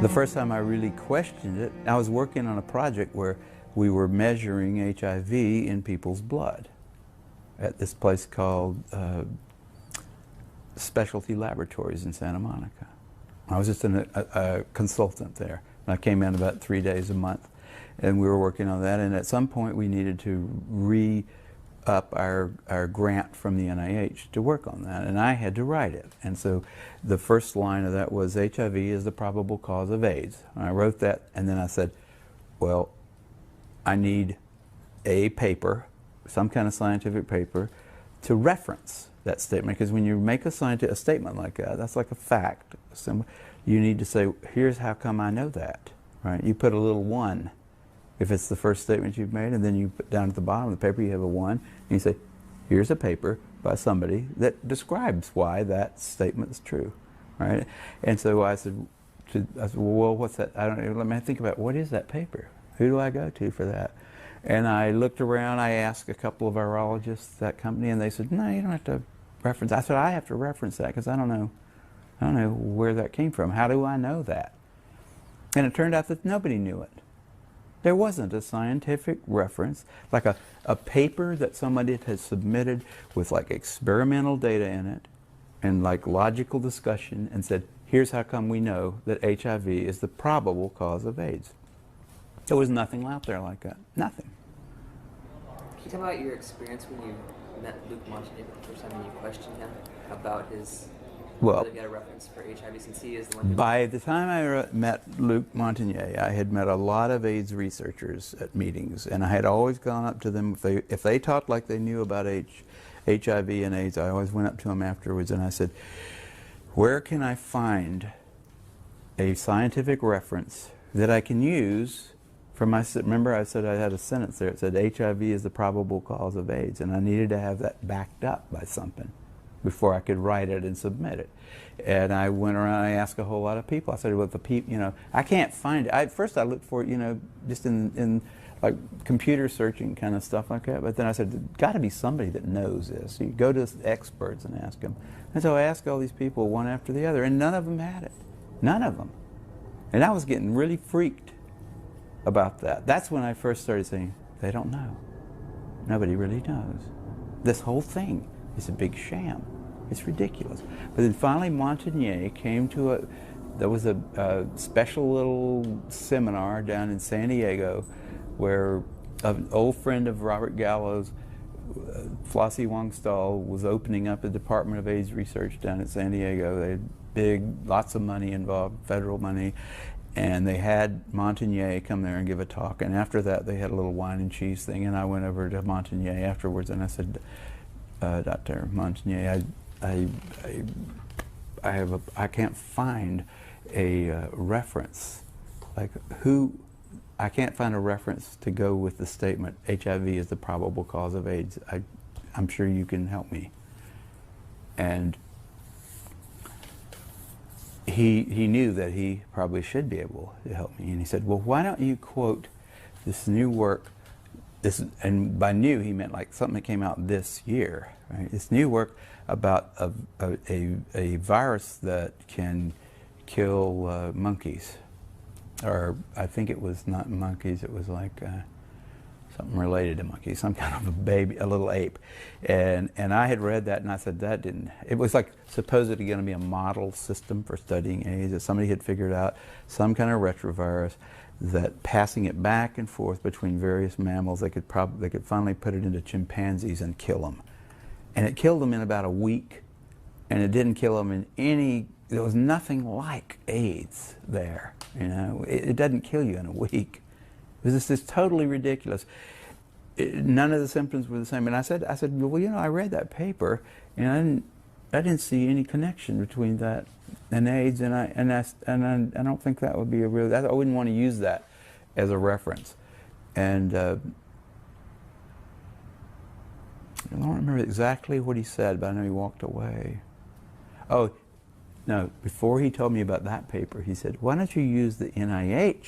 The first time I really questioned it, I was working on a project where we were measuring HIV in people's blood at this place called Specialty Laboratories in Santa Monica. I was just a consultant there. I came in about 3 days a month, and we were working on that. And at some point, we needed to re-up our grant from the NIH to work on that, and I had to write it. And so the first line of that was, HIV is the probable cause of AIDS. And I wrote that, and then I said, well, I need a paper, some kind of scientific paper, to reference that statement, because when you make a statement like that, that's like a fact. You need to say, here's how come I know that, right? You put a little 1 if it's the first statement you've made, and then you put down at the bottom of the paper you have a 1, and you say, here's a paper by somebody that describes why that statement's true, right? And so I said, well, what's that? I don't know. Let me think about, what is that paper? Who do I go to for that? And I looked around. I asked a couple of virologists at that company, and they said, no, you don't have to reference. I said, I have to reference that because I don't know where that came from. How do I know that? And it turned out that nobody knew it. There wasn't a scientific reference, like a paper that somebody had submitted with like experimental data in it and like logical discussion and said, here's how come we know that HIV is the probable cause of AIDS. There was nothing out there like that. Nothing. Can you tell me about your experience when you met Luc Montagnier the first time and you questioned him about his, well, whether he had a reference for HIV, since he is the one who... By the time I met Luc Montagnier, I had met a lot of AIDS researchers at meetings, and I had always gone up to them. If they talked like they knew about HIV and AIDS, I always went up to them afterwards and I said, where can I find a scientific reference that I can use for my... Remember I said I had a sentence there. It said HIV is the probable cause of AIDS, and I needed to have that backed up by something before I could write it and submit it. And I went around, I asked a whole lot of people. I said, well, the people, I can't find it. First I looked for it, just in like computer searching kind of stuff like that. But then I said, there's got to be somebody that knows this. You go to experts and ask them. And so I asked all these people one after the other, and none of them had it. None of them. And I was getting really freaked about that. That's when I first started saying, they don't know. Nobody really knows. This whole thing is a big sham. It's ridiculous. But then finally Montagnier came to there was a special little seminar down in San Diego where an old friend of Robert Gallo's, Flossie Wong-Stahl, was opening up a Department of AIDS research down in San Diego. They had lots of money involved, federal money, and they had Montagnier come there and give a talk. And after that, they had a little wine and cheese thing, and I went over to Montagnier afterwards, and I said, Dr. Montagnier, I can't find a reference. I can't find a reference to go with the statement, HIV is the probable cause of AIDS. I'm sure you can help me. And he knew that he probably should be able to help me. And he said, well, why don't you quote this new work, and by new he meant like something that came out this year, right? This new work about a virus that can kill monkeys. Or I think it was not monkeys, it was like something related to monkeys, some kind of a little ape. And I had read that and I said, it was like supposedly going to be a model system for studying AIDS, that somebody had figured out some kind of retrovirus that passing it back and forth between various mammals, they could finally put it into chimpanzees and kill them. And it killed them in about a week, and it didn't kill them in any... There was nothing like AIDS there, It doesn't kill you in a week. It was just totally ridiculous. None of the symptoms were the same. And I said, well, I read that paper, and I didn't see any connection between that and AIDS, and I don't think that would be a real... I wouldn't want to use that as a reference. And I don't remember exactly what he said, but I know he walked away. Oh, no, before he told me about that paper, he said, why don't you use the NIH,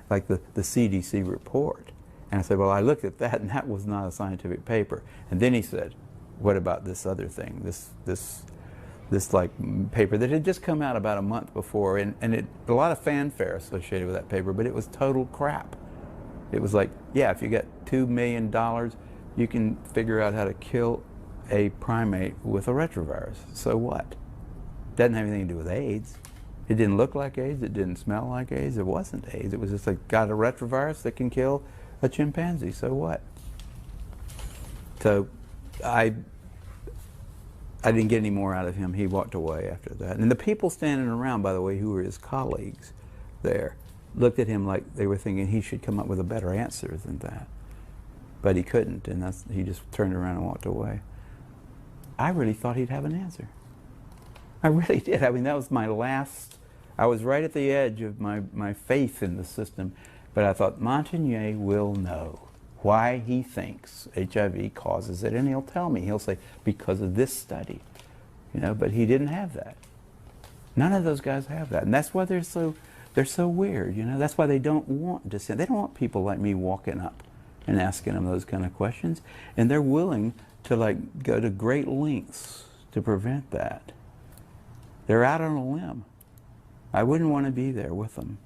like the CDC report? And I said, well, I looked at that, and that was not a scientific paper. And then he said, what about this other thing, this this like paper that had just come out about a month before, and a lot of fanfare associated with that paper, but it was total crap. It was like, yeah, if you got $2 million, you can figure out how to kill a primate with a retrovirus. So what? Doesn't have anything to do with AIDS. It didn't look like AIDS. It didn't smell like AIDS. It wasn't AIDS. It was just like, got a retrovirus that can kill a chimpanzee. So what? So I didn't get any more out of him. He walked away after that. And the people standing around, by the way, who were his colleagues there, looked at him like they were thinking he should come up with a better answer than that. But he couldn't, and he just turned around and walked away. I really thought he'd have an answer. I really did. I mean, that was my last, I was right at the edge of my faith in the system, but I thought Montagnier will know why he thinks HIV causes it, and he'll tell me. He'll say, because of this study, you know, but he didn't have that. None of those guys have that, and that's why they're so weird, you know. That's why they don't want dissent. They don't want people like me walking up and asking them those kind of questions, and they're willing to like go to great lengths to prevent that. They're out on a limb. I wouldn't want to be there with them.